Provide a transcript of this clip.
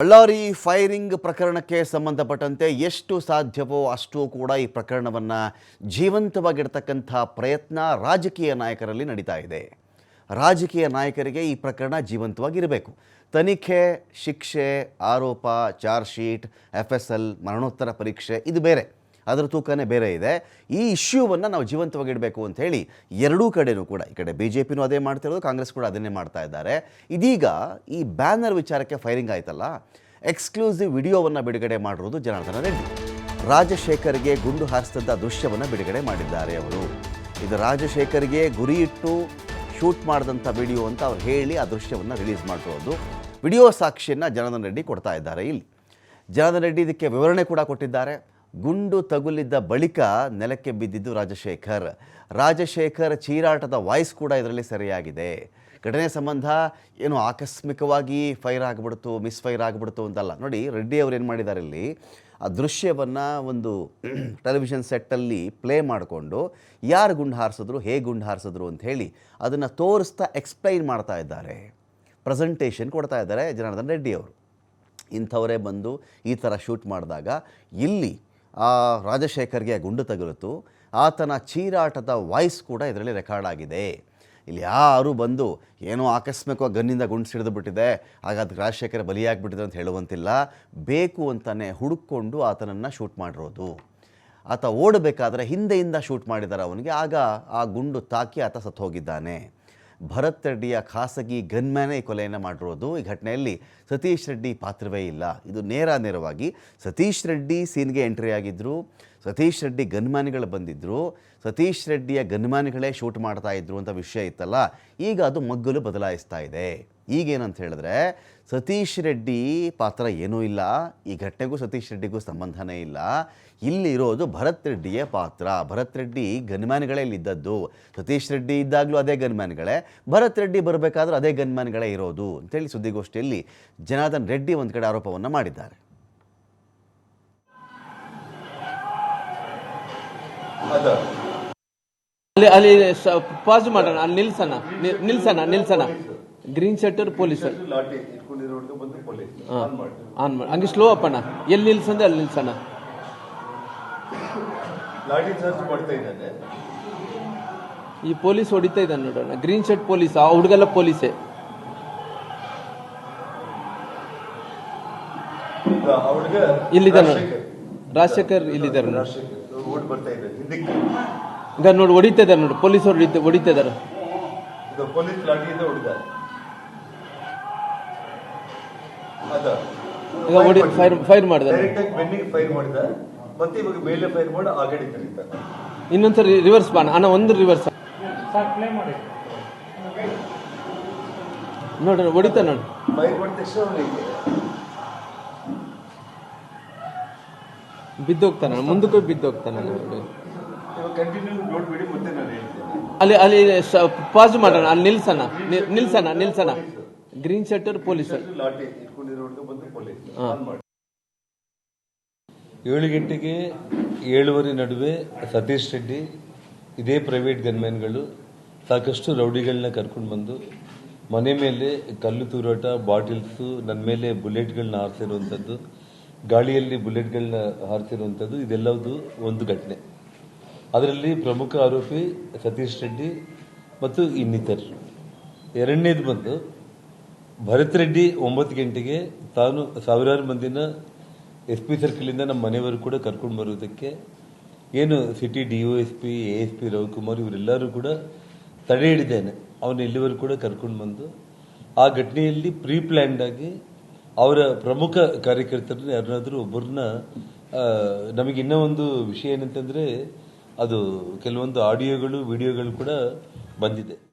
Ballari firing ಪ್ರಕರಣಕ್ಕೆ ಸಂಬಂಧಪಟ್ಟಂತೆ ಎಷ್ಟು ಸಾಧ್ಯವೋ ಅಷ್ಟು ಕೂಡ ಈ ಪ್ರಕರಣವನ್ನು ಜೀವಂತವಾಗಿಡ್ತಕ್ಕಂಥ ಪ್ರಯತ್ನ ರಾಜಕೀಯ ನಾಯಕರಲ್ಲಿ ನಡೀತಾ ಇದೆ. ರಾಜಕೀಯ ನಾಯಕರಿಗೆ ಈ ಪ್ರಕರಣ ಜೀವಂತವಾಗಿರಬೇಕು. ತನಿಖೆ, ಶಿಕ್ಷೆ, ಆರೋಪ, ಚಾರ್ಜ್ ಶೀಟ್, FSL, ಮರಣೋತ್ತರ ಪರೀಕ್ಷೆ ಇದು ಬೇರೆ, ಅದರ ತೂಕನೇ ಬೇರೆ ಇದೆ. ಈ ಇಶ್ಯೂವನ್ನು ನಾವು ಜೀವಂತವಾಗಿಡಬೇಕು ಅಂತ ಹೇಳಿ ಎರಡೂ ಕಡೆಯೂ ಕೂಡ, ಈ ಕಡೆ BJPನೂ ಅದೇ ಮಾಡ್ತಿರೋದು, ಕಾಂಗ್ರೆಸ್ ಕೂಡ ಅದನ್ನೇ ಮಾಡ್ತಾ ಇದ್ದಾರೆ. ಇದೀಗ ಈ ಬ್ಯಾನರ್ ವಿಚಾರಕ್ಕೆ ಫೈರಿಂಗ್ ಆಯ್ತಲ್ಲ, ಎಕ್ಸ್ಕ್ಲೂಸಿವ್ ವಿಡಿಯೋವನ್ನು ಬಿಡುಗಡೆ ಮಾಡಿರೋದು ಜನಾರ್ದನ ರೆಡ್ಡಿ. ರಾಜಶೇಖರ್ಗೆ ಗುಂಡು ಹಾರಿಸಿದ ದೃಶ್ಯವನ್ನು ಬಿಡುಗಡೆ ಮಾಡಿದ್ದಾರೆ ಅವರು. ಇದು ರಾಜಶೇಖರ್ಗೆ ಗುರಿಯಿಟ್ಟು ಶೂಟ್ ಮಾಡಿದಂಥ ವಿಡಿಯೋ ಅಂತ ಅವ್ರು ಹೇಳಿ ಆ ದೃಶ್ಯವನ್ನು ರಿಲೀಸ್ ಮಾಡಿರೋದು. ವಿಡಿಯೋ ಸಾಕ್ಷಿಯನ್ನು ಜನಾರ್ದನ ರೆಡ್ಡಿ ಕೊಡ್ತಾ ಇದ್ದಾರೆ. ಇಲ್ಲಿ ಜನಾರ್ದನ ರೆಡ್ಡಿ ಇದಕ್ಕೆ ವಿವರಣೆ ಕೂಡ ಕೊಟ್ಟಿದ್ದಾರೆ. ಗುಂಡು ತಗುಲಿದ್ದ ಬಳಿಕ ನೆಲಕ್ಕೆ ಬಿದ್ದಿದ್ದು ರಾಜಶೇಖರ್ ಚೀರಾಟದ ವಾಯ್ಸ್ ಕೂಡ ಇದರಲ್ಲಿ ಸರಿಯಾಗಿದೆ. ಘಟನೆ ಸಂಬಂಧ ಏನು ಆಕಸ್ಮಿಕವಾಗಿ ಫೈರ್ ಆಗಿಬಿಡ್ತು, ಮಿಸ್ಫೈರ್ ಆಗಿಬಿಡ್ತು ಅಂತಲ್ಲ. ನೋಡಿ, ರೆಡ್ಡಿ ಅವರು ಏನು ಮಾಡಿದ್ದಾರೆ, ಇಲ್ಲಿ ಆ ದೃಶ್ಯವನ್ನು ಒಂದು ಟೆಲಿವಿಷನ್ ಸೆಟ್ಟಲ್ಲಿ ಪ್ಲೇ ಮಾಡಿಕೊಂಡು ಯಾರು ಗುಂಡು ಹಾರಿಸಿದ್ರು, ಹೇಗೆ ಗುಂಡು ಹಾರಿಸಿದ್ರು ಅಂತ ಹೇಳಿ ಅದನ್ನು ತೋರಿಸ್ತಾ ಎಕ್ಸ್ಪ್ಲೈನ್ ಮಾಡ್ತಾ ಇದ್ದಾರೆ, ಪ್ರೆಸೆಂಟೇಷನ್ ಕೊಡ್ತಾ ಇದ್ದಾರೆ ಜನಾರ್ದನ ರೆಡ್ಡಿ ಅವರು. ಇಂಥವರೇ ಬಂದು ಈ ಥರ ಶೂಟ್ ಮಾಡಿದಾಗ ಇಲ್ಲಿ ಆ ರಾಜಶೇಖರ್ಗೆ ಗುಂಡು ತಗುಲಿತು, ಆತನ ಚೀರಾಟದ ವಾಯ್ಸ್ ಕೂಡ ಇದರಲ್ಲಿ ರೆಕಾರ್ಡ್ ಆಗಿದೆ. ಇಲ್ಲಿ ಯಾರು ಬಂದು ಏನೋ ಆಕಸ್ಮಿಕವಾಗಿ ಗನ್ನಿಂದ ಗುಂಡು ಸಿಡಿದು ಬಿಟ್ಟಿದೆ, ಹಾಗಾದ್ರೆ ರಾಜಶೇಖರ್ ಬಲಿಯಾಗಿಬಿಟ್ಟಿದೆ ಅಂತ ಹೇಳುವಂತಿಲ್ಲ. ಬೇಕು ಅಂತಲೇ ಹುಡುಕೊಂಡು ಆತನನ್ನು ಶೂಟ್ ಮಾಡಿರೋದು. ಆತ ಓಡಬೇಕಾದ್ರೆ ಹಿಂದೆಯಿಂದ ಶೂಟ್ ಮಾಡಿದ್ದಾರೆ ಅವನಿಗೆ, ಆಗ ಆ ಗುಂಡು ತಾಕಿ ಆತ ಸತ್ತು ಹೋಗಿದ್ದಾನೆ. ಭರತ್ ರೆಡ್ಡಿಯ ಖಾಸಗಿ ಗನ್ಮ್ಯಾನೇ ಈ ಕೊಲೆಯನ್ನು ಮಾಡಿರೋದು. ಈ ಘಟನೆಯಲ್ಲಿ ಸತೀಶ್ ರೆಡ್ಡಿ ಪಾತ್ರವೇ ಇಲ್ಲ. ಇದು ನೇರವಾಗಿ ಸತೀಶ್ ರೆಡ್ಡಿ ಸೀನ್ಗೆ ಎಂಟ್ರಿ ಆಗಿದ್ದರು, ಸತೀಶ್ ರೆಡ್ಡಿ ಗನ್ಮ್ಯಾನ್ಗಳು ಬಂದಿದ್ದರು, ಸತೀಶ್ ರೆಡ್ಡಿಯ ಗನ್ಮ್ಯಾನ್ಗಳೇ ಶೂಟ್ ಮಾಡ್ತಾ ಇದ್ರು ಅಂತ ವಿಷಯ ಇತ್ತಲ್ಲ. ಈಗ ಅದು ಮಗ್ಗಲು ಬದಲಾಯಿಸ್ತಾ ಇದೆ. ಈಗೇನಂತ ಹೇಳಿದ್ರೆ, ಸತೀಶ್ ರೆಡ್ಡಿ ಪಾತ್ರ ಏನೂ ಇಲ್ಲ, ಈ ಘಟನೆಗೂ ಸತೀಶ್ ರೆಡ್ಡಿಗೂ ಸಂಬಂಧನೇ ಇಲ್ಲ. ಇಲ್ಲಿರೋದು ಭರತ್ ರೆಡ್ಡಿಯ ಪಾತ್ರ. ಭರತ್ ರೆಡ್ಡಿ ಗನ್ಮ್ಯಾನ್ಗಳೇ ಇಲ್ಲಿದ್ದದ್ದು. ಸತೀಶ್ ರೆಡ್ಡಿ ಇದ್ದಾಗಲೂ ಅದೇ ಗನ್ಮ್ಯಾನ್ಗಳೇ, ಭರತ್ ರೆಡ್ಡಿ ಬರಬೇಕಾದ್ರೂ ಅದೇ ಗನ್ಮ್ಯಾನ್ಗಳೇ ಇರೋದು ಅಂತೇಳಿ ಸುದ್ದಿಗೋಷ್ಠಿಯಲ್ಲಿ ಜನಾರ್ದನ ರೆಡ್ಡಿ ಒಂದು ಕಡೆ ಆರೋಪವನ್ನು ಮಾಡಿದ್ದಾರೆ. ಅಲ್ಲಿ ಪಾಸ್ ಮಾಡೋಣ, ಅಲ್ಲಿ ನಿಲ್ಸನ ಗ್ರೀನ್ ಶರ್ಟ್ ಪೊಲೀಸರು ಆನ್ ಮಾಡಿ ಹಂಗೆ ಸ್ಲೋ ಅಪ್ಪಣ್ಣ, ಎಲ್ಲಿ ನಿಲ್ಸಂದ್ರೆ ಅಲ್ಲಿ ನಿಲ್ಸನ. ಈ ಪೊಲೀಸ್ ಹೊಡಿತಾ ಇದ್ದಾನೆ ನೋಡೋಣ, ಗ್ರೀನ್ ಶರ್ಟ್ ಪೊಲೀಸ್, ಆ ಹುಡುಗಲ್ಲ ಪೊಲೀಸೇ. ಇಲ್ಲಿದ್ದಾನೆ ರಾಜಶೇಖರ್, ಇಲ್ಲಿದ್ದಾರೆ ಈಗ ನೋಡಿ, ಹೊಡಿತಾ ಇದ್ದಾರೆ ನೋಡಿ, ಪೊಲೀಸರು ಹೊಡಿತಾ ಇದ್ದಾರೆ. ಫೈರ್ ಮಾಡಿದ್ದಾರೆ, ಇನ್ನೊಂದ್ಸರಿ ರಿವರ್ಸ್ ಬಾಣ ಅಣ್ಣ, ಒಂದು ರಿವರ್ಸ್ ನೋಡ್ರಿ, ಹೊಡಿತಾ ನೋಡಿ, ಬಿದ್ದೋಗ್ತಾನ, ಮುಂದಕ್ಕೆ ಬಿದ್ದೋಗ್ತಾನೆ. ಅಲ್ಲಿ ಪಾಸ್ ಮಾಡೋಣ, ಅಲ್ಲಿ ನಿಲ್ಸನ ಗ್ರೀನ್ ಶರ್ಟ್ ಪೊಲೀಸರು 7 ಗಂಟೆಗೆ 7:15 ನಡುವೆ ಸತೀಶ್ ರೆಡ್ಡಿ ಇದೇ ಪ್ರೈವೇಟ್ ಗನ್ಮ್ಯಾನ್ಗಳು ಸಾಕಷ್ಟು ರೌಡಿಗಳನ್ನ ಕರ್ಕೊಂಡು ಬಂದು ಮನೆ ಮೇಲೆ ಕಲ್ಲು ತೂರಾಟ, ಬಾಟಿಲ್ಸು, ನನ್ನ ಮೇಲೆ ಬುಲೆಟ್ಗಳನ್ನ ಹಾರಿಸಿರುವಂಥದ್ದು, ಗಾಳಿಯಲ್ಲಿ ಬುಲೆಟ್ಗಳನ್ನ ಹಾರಿಸಿರುವಂಥದ್ದು, ಇದೆಲ್ಲವುದು ಒಂದು ಘಟನೆ. ಅದರಲ್ಲಿ ಪ್ರಮುಖ ಆರೋಪಿ ಸತೀಶ್ ರೆಡ್ಡಿ ಮತ್ತು ಇನ್ನಿತರರು. ಎರಡನೇದು ಬಂದು ಭರತ್ ರೆಡ್ಡಿ 9 ಗಂಟೆಗೆ ತಾನು ಸಾವಿರಾರು ಮಂದಿನ SP ಸರ್ಕಲಿಂದ ನಮ್ಮ ಮನೆಯವರು ಕೂಡ ಕರ್ಕೊಂಡು ಬರುವುದಕ್ಕೆ ಏನು ಸಿಟಿ DOSP, ASP ರವಿಕುಮಾರ್ ಇವರೆಲ್ಲರೂ ಕೂಡ ತಡೆ ಹಿಡಿದೇನೆ, ಅವನು ಇಲ್ಲಿವರೆಗೂ ಕೂಡ ಕರ್ಕೊಂಡು ಬಂದು ಆ ಘಟನೆಯಲ್ಲಿ ಪ್ರೀ ಪ್ಲ್ಯಾನ್ಡ್ ಆಗಿ ಅವರ ಪ್ರಮುಖ ಕಾರ್ಯಕರ್ತರನ್ನ ಯಾರನ್ನಾದರೂ ಒಬ್ಬರನ್ನ, ನಮಗೆ ಇನ್ನೂ ಒಂದು ವಿಷಯ ಏನಂತಂದ್ರೆ, ಅದು ಕೆಲವೊಂದು ಆಡಿಯೋಗಳು, ವಿಡಿಯೋಗಳು ಕೂಡ ಬಂದಿದೆ.